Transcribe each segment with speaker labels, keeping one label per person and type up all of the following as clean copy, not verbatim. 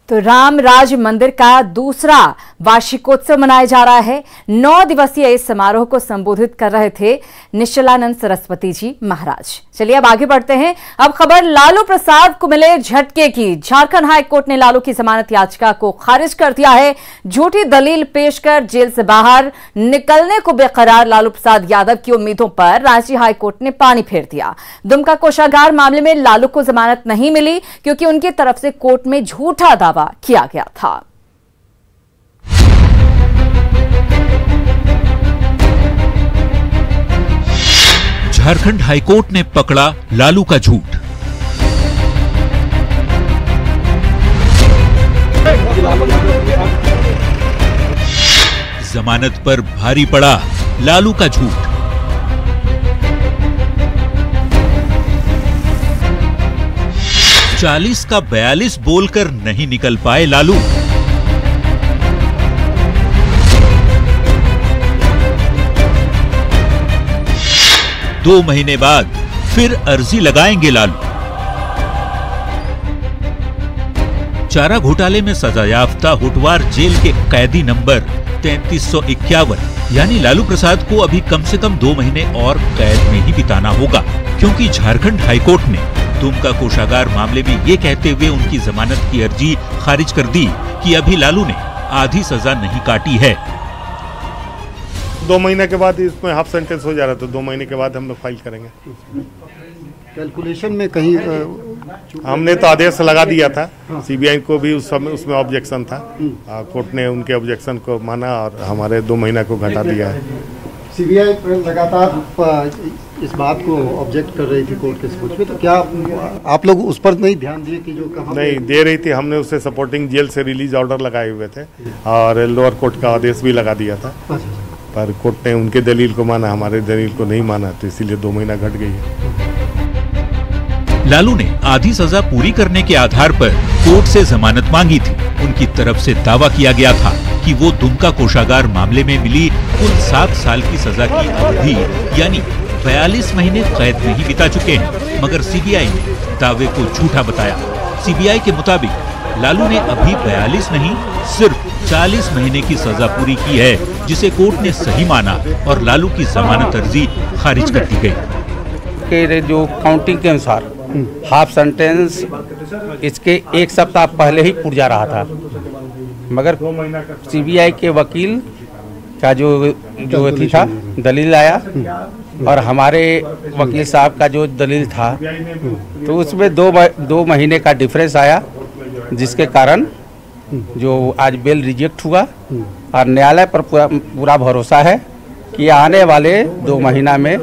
Speaker 1: तो राम राज मंदिर का दूसरा वार्षिकोत्सव मनाया जा रहा है। 9 दिवसीय इस समारोह को संबोधित कर रहे थे निश्चलानंद सरस्वती जी महाराज। चलिए अब आगे बढ़ते हैं। अब खबर लालू प्रसाद को मिले झटके की। झारखंड हाई कोर्ट ने लालू की जमानत याचिका को खारिज कर दिया है। झूठी दलील पेश कर जेल से बाहर निकलने को बेकरार लालू प्रसाद यादव की उम्मीदों पर रांची हाई कोर्ट ने पानी फेर दिया। दुमका कोषागार मामले में लालू को जमानत नहीं मिली क्योंकि उनकी तरफ से कोर्ट में झूठा दावा किया गया था।
Speaker 2: झारखंड हाईकोर्ट ने पकड़ा लालू का झूठ। जमानत पर भारी पड़ा लालू का झूठ। चालीस का 42 बोलकर नहीं निकल पाए लालू। दो महीने बाद फिर अर्जी लगाएंगे लालू। चारा घोटाले में सजायाफ्ता होटवार जेल के कैदी नंबर 3351 यानी लालू प्रसाद को अभी कम से कम 2 महीने और कैद में ही बिताना होगा, क्योंकि झारखंड हाईकोर्ट ने दुमका कोषागार मामले में ये कहते हुए उनकी जमानत की अर्जी खारिज कर दी कि अभी लालू ने आधी सजा नहीं काटी है।
Speaker 3: 2 महीने के बाद इसमें हाफ सेंटेंस हो जा रहा है, तो 2 महीने के बाद हम लोग फाइल करेंगे।
Speaker 4: कैलकुलेशन में कहीं
Speaker 3: हमने तो आदेश लगा दिया था। सीबीआई को भी उस समय उसमें ऑब्जेक्शन था। कोर्ट ने उनके ऑब्जेक्शन को माना और हमारे 2 महीना को घटा दिया है।
Speaker 4: सीबीआई लगातार इस बात को ऑब्जेक्ट कर रही थी कोर्ट के समक्ष में, तो क्या आप लोग उस पर नहीं ध्यान दिए कि जो कहा
Speaker 3: नहीं दे रही थी? हमने उससे सपोर्टिंग जेल से रिलीज ऑर्डर लगाए हुए थे और लोअर कोर्ट का आदेश भी लगा दिया था, पर कोर्ट ने उनके दलील को माना, हमारे दलील को नहीं माना, तो इसीलिए 2 महीना घट गई है।
Speaker 2: लालू ने आधी सजा पूरी करने के आधार पर कोर्ट से जमानत मांगी थी। उनकी तरफ से दावा किया गया था कि वो दुमका कोषागार मामले में मिली कुल 7 साल की सजा की अवधि यानी 42 महीने कैद में ही बिता चुके हैं, मगर सीबीआई ने दावे को झूठा बताया। सीबीआई के मुताबिक लालू ने अभी 42 नहीं सिर्फ 40 महीने की सजा पूरी की है, जिसे कोर्ट ने सही माना और लालू की जमानत अर्जी खारिज कर दी गई।
Speaker 5: जो काउंटिंग के अनुसार हाफ सेंटेंस इसके 1 सप्ताह पहले ही पूरा जा रहा था, मगर सीबीआई के वकील का जो अथी था दलील आया और हमारे वकील साहब का जो दलील था तो उसमें 2 महीने का डिफरेंस आया, जिसके कारण जो आज बेल रिजेक्ट हुआ और न्यायालय पर पूरा भरोसा है कि आने वाले 2 महीना में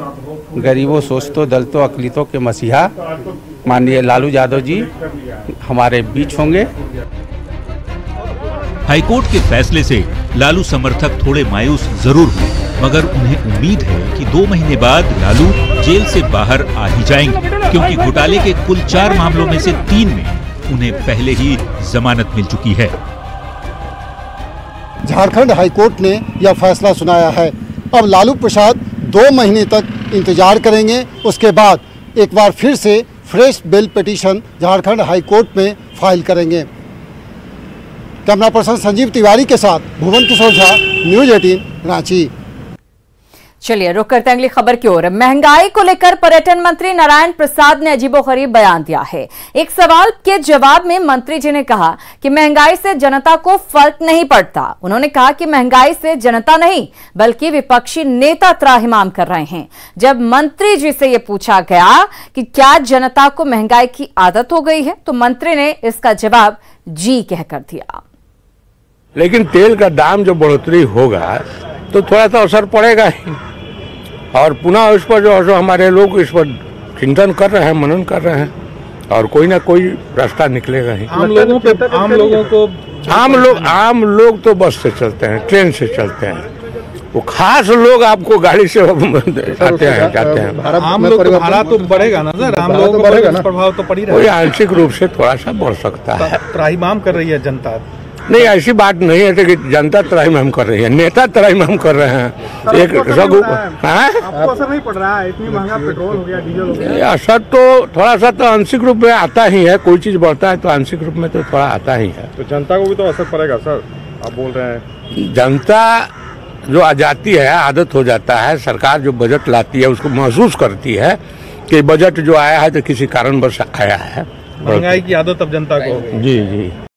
Speaker 5: गरीबों, शोषितों, दलितों, अकलितों के मसीहा माननीय लालू यादव जी हमारे बीच होंगे।
Speaker 2: हाईकोर्ट के फैसले से लालू समर्थक थोड़े मायूस जरूर हुए, मगर उन्हें उम्मीद है कि 2 महीने बाद लालू जेल से बाहर आ ही जाएंगे, क्योंकि घोटाले के कुल 4 मामलों में से 3 में उन्हें पहले ही जमानत मिल चुकी है।
Speaker 4: झारखंड हाईकोर्ट ने यह फैसला सुनाया है। अब लालू प्रसाद 2 महीने तक इंतजार करेंगे, उसके बाद एक बार फिर से fresh bail petition Jharkhand high court में फाइल करेंगे। कैमरा पर्सन संजीव तिवारी के साथ भुवन किशोर झा, न्यूज़ 18 रांची।
Speaker 1: चलिए रुक करते हैं अगली खबर की ओर। महंगाई को लेकर पर्यटन मंत्री नारायण प्रसाद ने अजीबोगरीब बयान दिया है। एक सवाल के जवाब में मंत्री जी ने कहा कि महंगाई से जनता को फर्क नहीं पड़ता। उन्होंने कहा कि महंगाई से जनता नहीं बल्कि विपक्षी नेता त्राहिमाम कर रहे हैं। जब मंत्री जी से यह पूछा गया कि क्या जनता को महंगाई की आदत हो गई है, तो मंत्री ने इसका जवाब जी कहकर दिया।
Speaker 6: लेकिन तेल का दाम जो बढ़ोतरी होगा तो थोड़ा सा असर पड़ेगा ही, और पुनः उस पर जो हमारे लोग इस पर चिंतन कर रहे हैं, मनन कर रहे हैं, और कोई ना कोई रास्ता निकलेगा ही। आम लोग तो बस से चलते हैं, ट्रेन से चलते हैं, वो खास लोग आपको गाड़ी से आते हैं जाते हैं।
Speaker 7: आम लोग का भाड़ा तो बढ़ेगा ना सर, आम लोगों का प्रभाव तो पड़ ही रहा है।
Speaker 6: आंशिक रूप से थोड़ा सा बढ़ सकता है।
Speaker 7: त्राहिमाम कर रही है जनता।
Speaker 6: नहीं, ऐसी बात नहीं है कि जनता त्राहिमाम कर रही है, नेता त्राहिमाम कर रहे हैं। एक
Speaker 7: आपको असर नहीं पड़ रहा है? इतनी महंगा पेट्रोल हो गया, डीजल हो गया।
Speaker 6: असर तो थोड़ा सा तो आंशिक रूप में आता ही है। कोई चीज बढ़ता है तो आंशिक रूप में तो थोड़ा आता ही है।
Speaker 3: तो जनता को भी तो असर पड़ेगा सर, आप बोल रहे हैं।
Speaker 6: जनता जो आ जाती है, आदत हो जाता है, सरकार जो बजट लाती है उसको महसूस करती है कि बजट जो आया है तो किसी कारणवश आया है।
Speaker 7: महंगाई की आदत अब जनता को हो गई।
Speaker 6: जी जी।